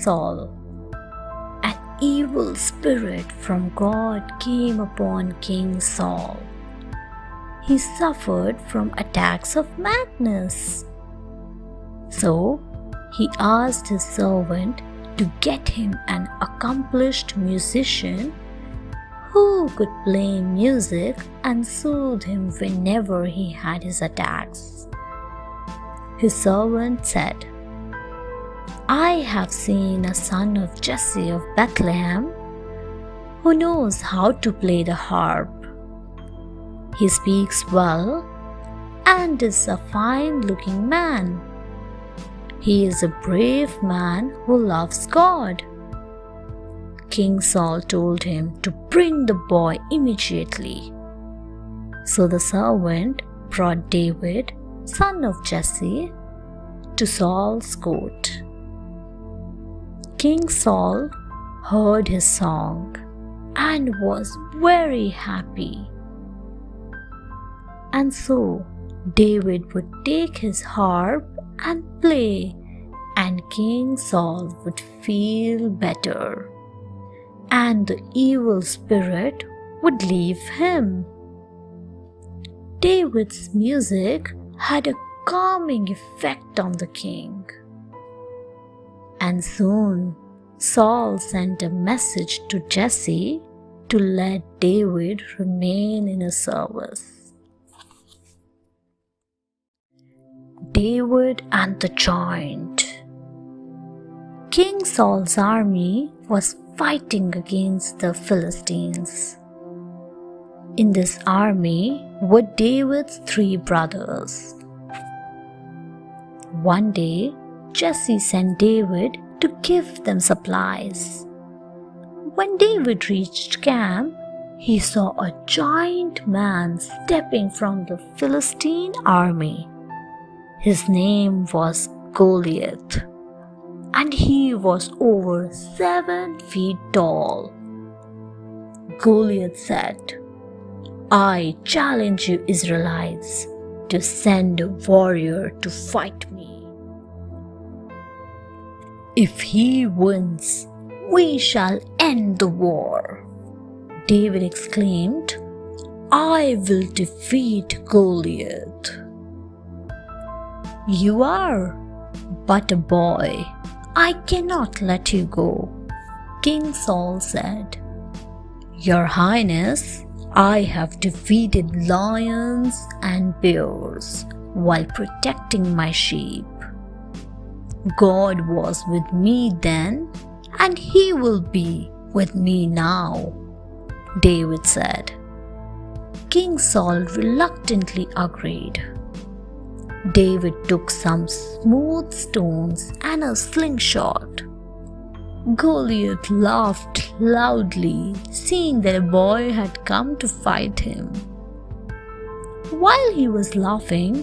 Saul. An evil spirit from God came upon King Saul. He suffered from attacks of madness. So he asked his servant to get him an accomplished musician who could play music and soothe him whenever he had his attacks. His servant said, "I have seen a son of Jesse of Bethlehem who knows how to play the harp. He speaks well and is a fine-looking man. He is a brave man who loves God." King Saul told him to bring the boy immediately. So the servant brought David, son of Jesse, to Saul's court. King Saul heard his song and was very happy. And so David would take his harp and play, and King Saul would feel better, and the evil spirit would leave him. David's music had a calming effect on the king. And soon Saul sent a message to Jesse to let David remain in his service. David and the giant. King Saul's army was fighting against the Philistines. In this army were David's 3 brothers. One day, Jesse sent David to give them supplies. When David reached camp, he saw a giant man stepping from the Philistine army. His name was Goliath, and he was over 7 feet tall. Goliath said, "I challenge you Israelites to send a warrior to fight me. If he wins, we shall end the war." David exclaimed, "I will defeat Goliath." "You are but a boy. I cannot let you go," King Saul said. "Your Highness, I have defeated lions and bears while protecting my sheep. God was with me then, and He will be with me now," David said. King Saul reluctantly agreed. David took some smooth stones and a slingshot. Goliath laughed loudly, seeing that a boy had come to fight him. While he was laughing,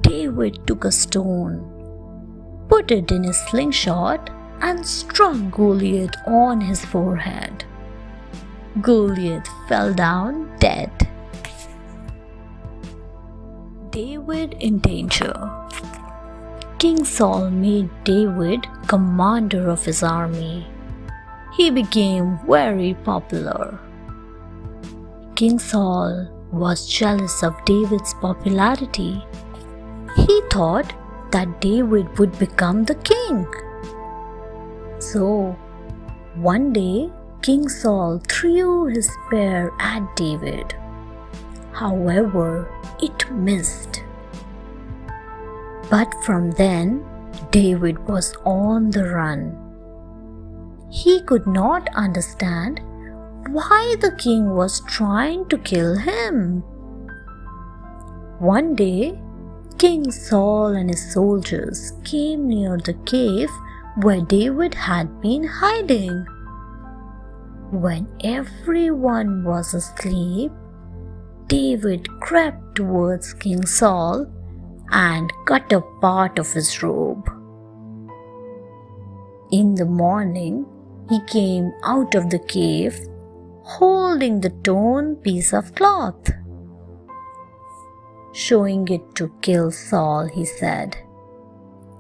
David took a stone, put it in his slingshot, and struck Goliath on his forehead. Goliath fell down dead. David in danger. King Saul made David commander of his army. He became very popular. King Saul was jealous of David's popularity. He thought that David would become the king. So, one day, King Saul threw his spear at David. However, it missed. But from then, David was on the run. He could not understand why the king was trying to kill him. One day, King Saul and his soldiers came near the cave where David had been hiding. When everyone was asleep, David crept towards King Saul and cut a part of his robe. In the morning, he came out of the cave holding the torn piece of cloth. Showing it to kill Saul, he said,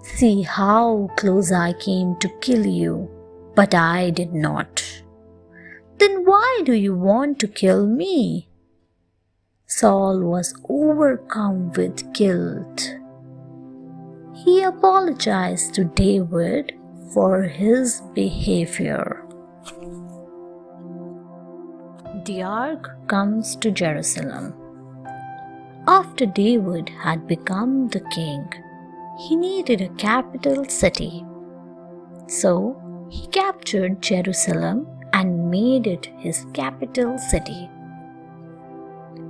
See how close I came to kill you, but I did not. Then why do you want to kill me?" Saul was overcome with guilt. He apologized to David for his behavior. The Ark comes to Jerusalem. After David had become the king, he needed a capital city. So he captured Jerusalem and made it his capital city.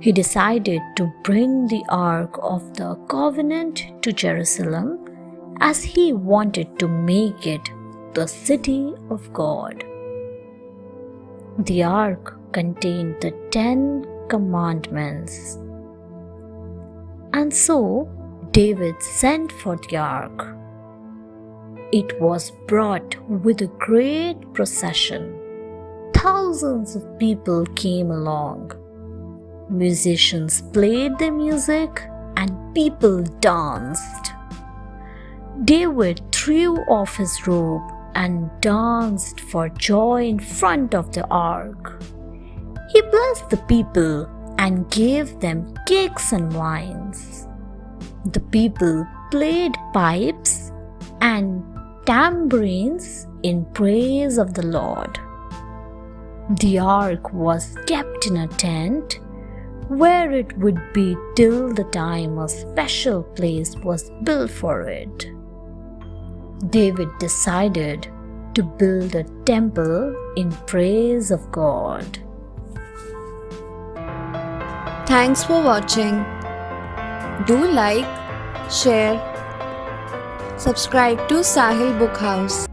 He decided to bring the Ark of the Covenant to Jerusalem as he wanted to make it the city of God. The Ark contained the 10 Commandments. And so David sent for the Ark. It was brought with a great procession. Thousands of people came along. Musicians played their music and people danced. David threw off his robe and danced for joy in front of the Ark. He blessed the people and gave them cakes and wines. The people played pipes and tambourines in praise of the Lord. The Ark was kept in a tent where it would be till the time a special place was built for it. David decided to build a temple in praise of God. Thanks for watching. Do like, share, subscribe to Sahil Book House.